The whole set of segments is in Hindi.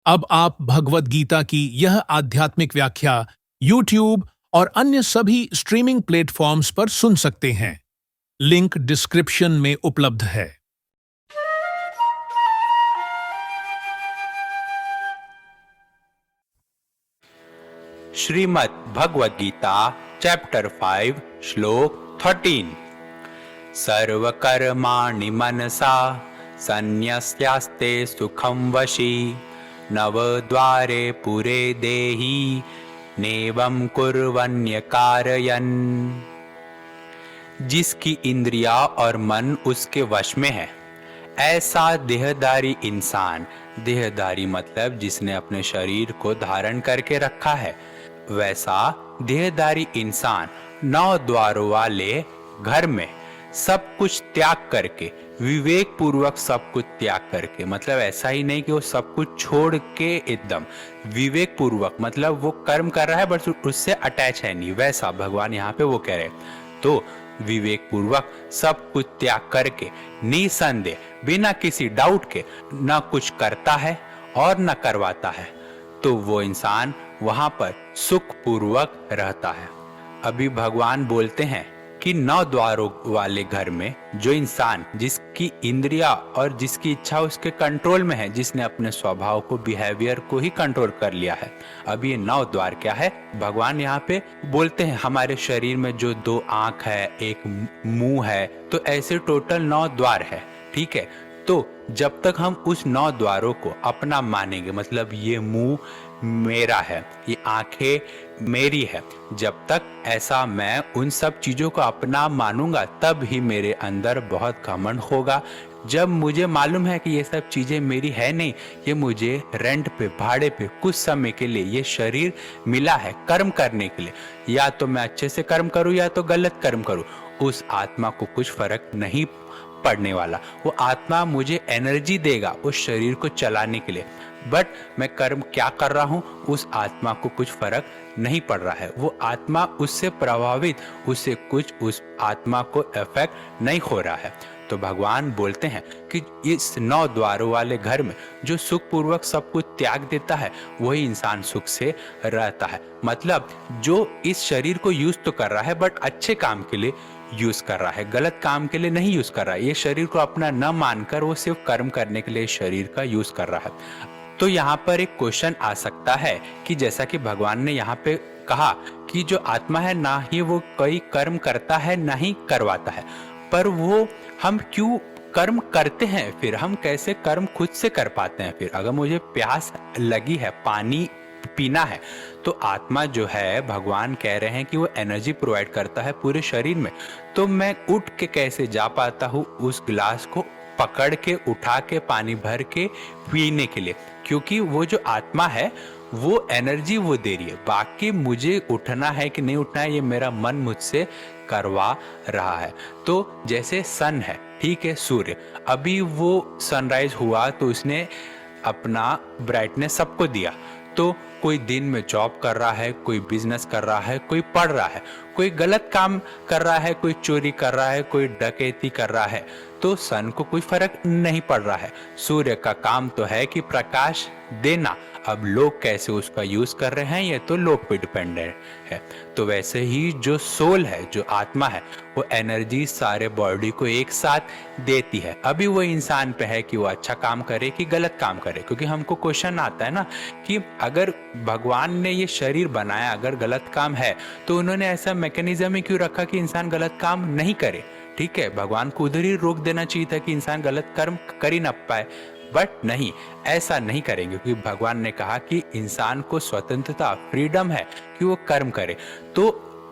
अब आप भगवद गीता की यह आध्यात्मिक व्याख्या YouTube और अन्य सभी स्ट्रीमिंग प्लेटफॉर्म्स पर सुन सकते हैं। लिंक डिस्क्रिप्शन में उपलब्ध है। श्रीमद् भगवद गीता चैप्टर 5 श्लोक 13। सर्वकर्माणि मनसा सन्न्यस्यास्ते सुखं वशी नवद्वारे पुरे देहि नेवं कुर्वन्य कारयन्। जिसकी इंद्रिया और मन उसके वश में है, ऐसा देहधारी इंसान, देहधारी मतलब जिसने अपने शरीर को धारण करके रखा है, वैसा देहधारी इंसान 9 द्वारों वाले घर में सब कुछ त्याग करके, विवेक पूर्वक सब कुछ त्याग करके, मतलब ऐसा ही नहीं कि वो सब कुछ छोड़ के, एकदम विवेक पूर्वक मतलब वो कर्म कर रहा है बट उससे अटैच है नहीं, वैसा भगवान यहाँ पे वो कह रहे हैं। तो विवेक पूर्वक सब कुछ त्याग करके निसंदेह बिना किसी डाउट के न कुछ करता है और न करवाता है, तो वो इंसान वहां पर सुख पूर्वक रहता है। अभी भगवान बोलते हैं कि 9 द्वारों वाले घर में जो इंसान, जिसकी इंद्रिया और जिसकी इच्छा उसके कंट्रोल में है, जिसने अपने स्वभाव को, बिहेवियर को ही कंट्रोल कर लिया है। अब ये 9 द्वार क्या है, भगवान यहाँ पे बोलते हैं हमारे शरीर में जो 2 आंख है, एक मुंह है, तो ऐसे टोटल 9 द्वार है। ठीक है, तो जब तक हम उस 9 द्वारों को अपना मानेंगे, मतलब ये मुंह मेरा है, ये आंखें मेरी है, जब तक ऐसा मैं उन सब चीजों को अपना मानूंगा, तब ही मेरे अंदर बहुत घमंड होगा। जब मुझे मालूम है कि ये सब चीजें मेरी है नहीं, ये मुझे रेंट पे, भाड़े पे कुछ समय के लिए ये शरीर मिला है कर्म करने के लिए, या तो मैं अच्छे से कर्म करूं या तो गलत कर्म करूं, उस आत्मा को कुछ फर्क नहीं पड़ने वाला। वो आत्मा मुझे एनर्जी देगा उस शरीर को चलाने के लिए, बट मैं कर्म क्या कर रहा हूं उस आत्मा को कुछ फर्क नहीं पड़ रहा है। वो आत्मा उससे प्रभावित, उससे कुछ उस आत्मा को इफेक्ट नहीं हो रहा है। तो भगवान बोलते हैं कि इस 9 द्वारों वाले घर में जो सुख पूर्वक सब कुछ त्याग देता है, वही इंसान सुख से रहता है। मतलब जो इस शरीर को यूज तो कर रहा है बट अच्छे काम के लिए यूज कर रहा है, गलत काम के लिए नहीं यूज कर रहा है। ये शरीर को अपना न मानकर वो सिर्फ कर्म करने के लिए शरीर का यूज कर रहा है। तो यहाँ पर एक क्वेश्चन आ सकता है कि जैसा कि भगवान ने यहाँ पे कहा कि जो आत्मा है ना ही वो कोई कर्म करता है ना ही करवाता है, पर वो हम क्यों कर्म करते हैं, फिर हम कैसे कर्म खुद से कर पाते हैं। फिर अगर मुझे प्यास लगी है, पानी पीना है, तो आत्मा जो है, भगवान कह रहे हैं कि वो एनर्जी प्रोवाइड करता है पूरे शरीर में, तो मैं उठ के कैसे जा पाता हूँ उस गिलास को पकड़ के, उठा के, पानी भर के पीने के लिए, क्योंकि वो जो आत्मा है वो एनर्जी वो दे रही है। बाकी मुझे उठना है कि नहीं उठना है, ये मेरा मन मुझसे करवा रहा है। तो जैसे सन है, ठीक है, सूर्य, अभी वो सनराइज हुआ तो उसने अपना ब्राइटनेस सबको दिया, तो कोई दिन में जॉब कर रहा है, कोई बिजनेस कर रहा है, कोई पढ़ रहा है, कोई गलत काम कर रहा है, कोई चोरी कर रहा है, कोई डकैती कर रहा है, तो सन को कोई फर्क नहीं पड़ रहा है। सूर्य का काम तो है कि प्रकाश देना। अब लोग कैसे उसका यूज कर रहे हैं ये तो लोग पे डिपेंडेंट है। तो वैसे ही जो सोल है, जो आत्मा है, वो एनर्जी सारे बॉडी को एक साथ देती है। अभी वो इंसान पे है कि वो अच्छा काम करे कि गलत काम करे, क्योंकि हमको क्वेश्चन आता है ना कि अगर भगवान ने ये शरीर बनाया, अगर गलत काम है तो उन्होंने ऐसा मैकेनिज्म ही क्यों रखा कि इंसान गलत काम नहीं करे। ठीक है, भगवान को उधर ही रोक देना चाहिए था कि इंसान गलत कर्म कर ही ना पाए, बट नहीं, ऐसा नहीं करेंगे, क्योंकि भगवान ने कहा कि इंसान को स्वतंत्रता, फ्रीडम है कि वो कर्म करे। तो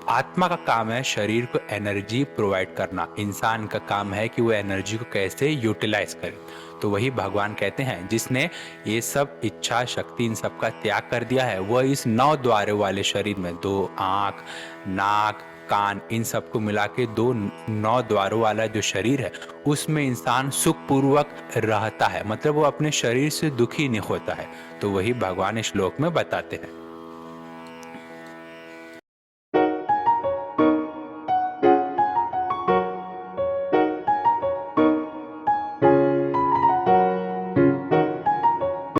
आत्मा का काम है शरीर को एनर्जी प्रोवाइड करना, इंसान का काम है कि वो एनर्जी को कैसे यूटिलाइज करे। तो वही भगवान कहते हैं, जिसने ये सब इच्छा शक्ति इन सब का त्याग कर दिया है, वह इस 9 द्वारों वाले शरीर में 2 आंख, नाक, कान, इन सबको मिला के 9 द्वारों वाला जो शरीर है, उसमें इंसान सुख पूर्वक रहता है, मतलब वो अपने शरीर से दुखी नहीं होता है। तो वही भगवान इस श्लोक में बताते हैं।